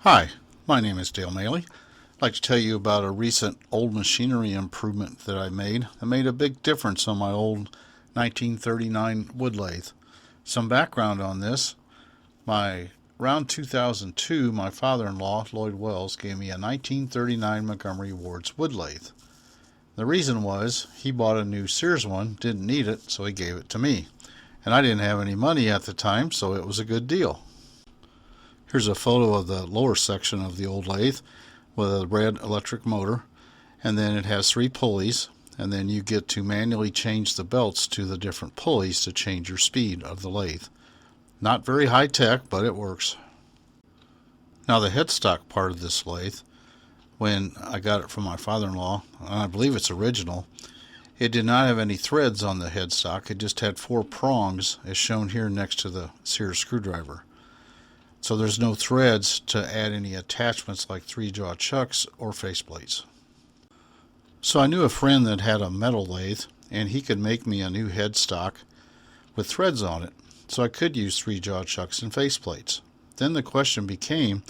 Hi, my name is Dale Maley. I'd like to tell you about a recent old machinery improvement that I made that made a big difference on my old 1939 wood lathe. Some background on this: around 2002, my father-in-law, Lloyd Wells, gave me a 1939 Montgomery Ward's wood lathe. The reason was he bought a new Sears one, didn't need it, so he gave it to me. And I didn't have any money at the time, so it was a good deal. Here's a photo of the lower section of the old lathe with a red electric motor, and then it has 3 pulleys, and then you get to manually change the belts to the different pulleys to change your speed of the lathe. Not very high tech, but it works. Now the headstock part of this lathe, when I got it from my father-in-law, and I believe it's original, it did not have any threads on the headstock. It just had 4 prongs as shown here next to the Sears screwdriver. So there's no threads to add any attachments like 3-jaw chucks or faceplates. So I knew a friend that had a metal lathe, and he could make me a new headstock with threads on it, so I could use 3-jaw chucks and faceplates. Then the question became,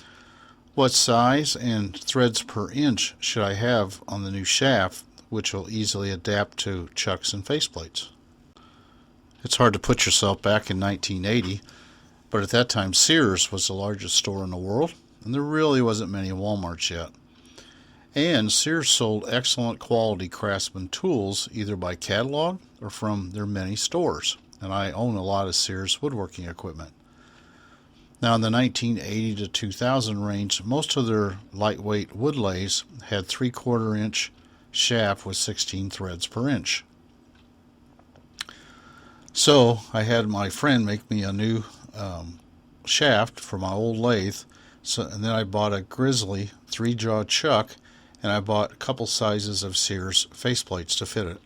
what size and threads per inch should I have on the new shaft, which will easily adapt to chucks and faceplates? It's hard to put yourself back in 1980, but at that time Sears was the largest store in the world, and there really wasn't many Walmarts yet. And Sears sold excellent quality Craftsman tools either by catalog or from their many stores, and I own a lot of Sears woodworking equipment. Now in the 1980 to 2000 range, most of their lightweight wood lathes had 3/4 inch shaft with 16 threads per inch. So I had my friend make me a new shaft for my old lathe, and then I bought a Grizzly 3-jaw chuck, and I bought a couple sizes of Sears faceplates to fit it.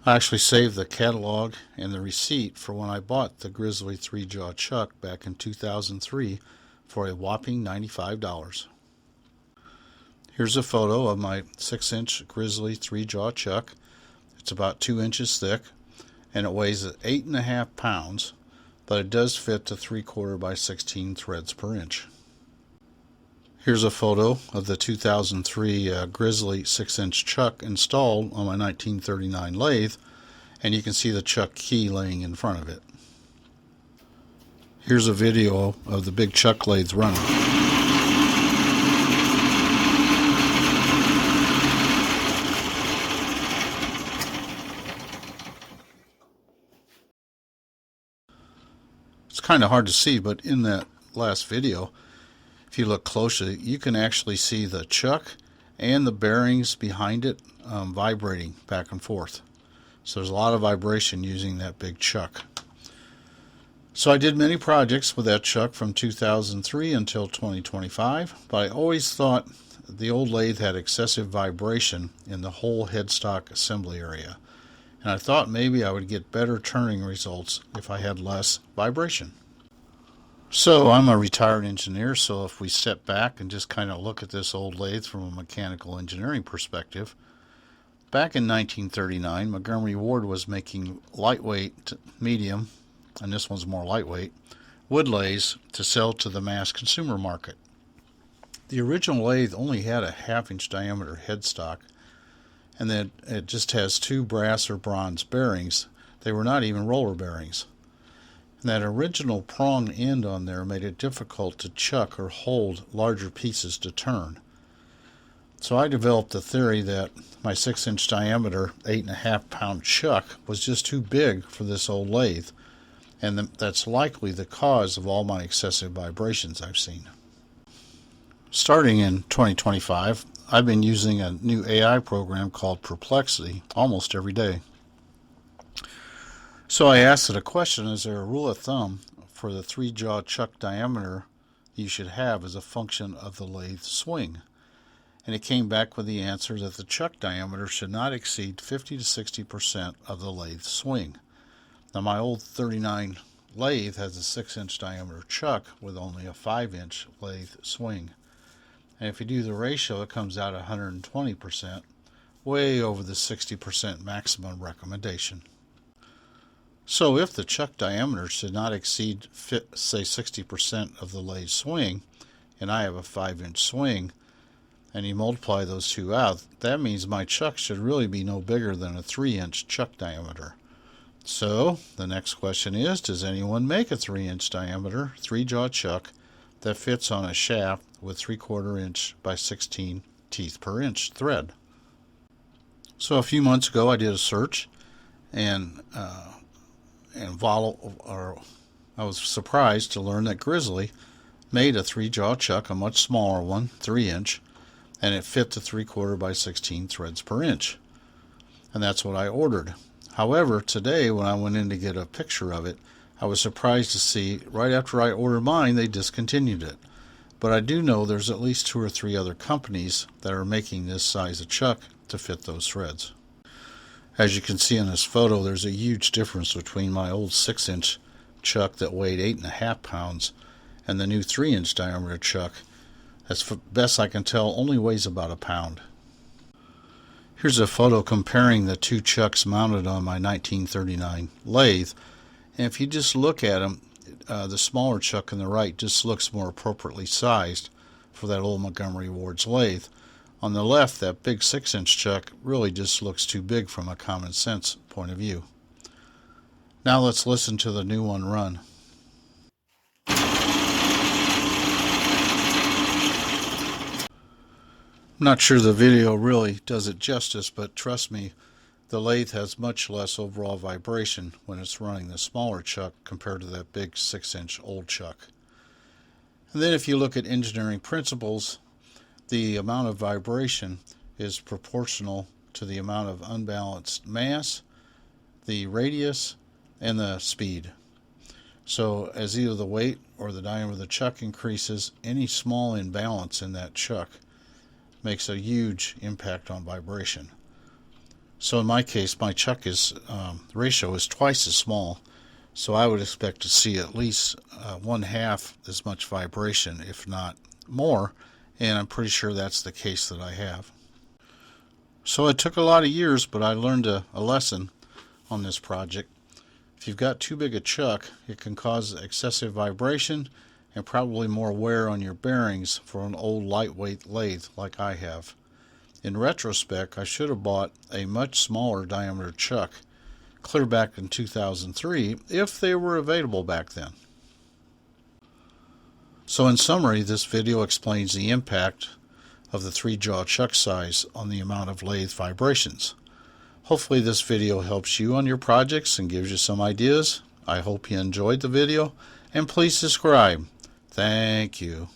I actually saved the catalog and the receipt for when I bought the Grizzly 3-jaw chuck back in 2003 for a whopping $95. Here's a photo of my 6-inch Grizzly 3-jaw chuck. It's about 2 inches thick, and it weighs 8.5 pounds, but it does fit to 3/4 by 16 threads per inch. Here's a photo of the 2003 Grizzly 6-inch chuck installed on my 1939 lathe, and you can see the chuck key laying in front of it. Here's a video of the big chuck lathe running. It's kind of hard to see, but in that last video, if you look closely, you can actually see the chuck and the bearings behind it vibrating back and forth. So there's a lot of vibration using that big chuck. So I did many projects with that chuck from 2003 until 2025, but I always thought the old lathe had excessive vibration in the whole headstock assembly area. And I thought maybe I would get better turning results if I had less vibration. So I'm a retired engineer, so if we step back and just kind of look at this old lathe from a mechanical engineering perspective, back in 1939, Montgomery Ward was making lightweight, medium, and this one's more lightweight, wood lathes to sell to the mass consumer market. The original lathe only had a 1/2 inch diameter headstock, and then it just has 2 brass or bronze bearings. They were not even roller bearings. And that original prong end on there made it difficult to chuck or hold larger pieces to turn. So I developed the theory that my 6-inch diameter, 8.5 pound chuck was just too big for this old lathe, and that's likely the cause of all my excessive vibrations I've seen. Starting in 2025, I've been using a new AI program called Perplexity almost every day. So I asked it a question: is there a rule of thumb for the 3-jaw chuck diameter you should have as a function of the lathe swing? And it came back with the answer that the chuck diameter should not exceed 50 to 60% of the lathe swing. Now my old 39 lathe has a 6-inch diameter chuck with only a 5-inch lathe swing. And if you do the ratio, it comes out 120%, way over the 60% maximum recommendation. So if the chuck diameter should not exceed, say, 60% of the lathe swing, and I have a 5-inch swing, and you multiply those two out, that means my chuck should really be no bigger than a 3-inch chuck diameter. So the next question is, does anyone make a 3-inch diameter 3-jaw chuck that fits on a shaft with 3/4 inch by 16 teeth per inch thread? So a few months ago I did a search, and I was surprised to learn that Grizzly made a 3-jaw chuck, a much smaller one, 3-inch, and it fit the 3/4 by 16 threads per inch. And that's what I ordered. However, today when I went in to get a picture of it, I was surprised to see right after I ordered mine, they discontinued it. But I do know there's at least 2 or 3 other companies that are making this size of chuck to fit those threads. As you can see in this photo, there's a huge difference between my old 6-inch chuck that weighed 8.5 pounds and the new 3-inch diameter chuck. As best I can tell, only weighs about a pound. Here's a photo comparing the two chucks mounted on my 1939 lathe, and if you just look at them, the smaller chuck on the right just looks more appropriately sized for that old Montgomery Ward's lathe. On the left, that big 6-inch chuck really just looks too big from a common sense point of view. Now let's listen to the new one run. I'm not sure the video really does it justice, but trust me, the lathe has much less overall vibration when it's running the smaller chuck compared to that big 6-inch old chuck. And then if you look at engineering principles, the amount of vibration is proportional to the amount of unbalanced mass, the radius, and the speed. So as either the weight or the diameter of the chuck increases, any small imbalance in that chuck makes a huge impact on vibration. So in my case, my chuck ratio is twice as small, so I would expect to see at least 1/2 as much vibration, if not more, and I'm pretty sure that's the case that I have. So it took a lot of years, but I learned a lesson on this project. If you've got too big a chuck, it can cause excessive vibration and probably more wear on your bearings for an old lightweight lathe like I have. In retrospect, I should have bought a much smaller diameter chuck clear back in 2003 if they were available back then. So in summary, this video explains the impact of the 3-jaw chuck size on the amount of lathe vibrations. Hopefully this video helps you on your projects and gives you some ideas. I hope you enjoyed the video, and please subscribe. Thank you.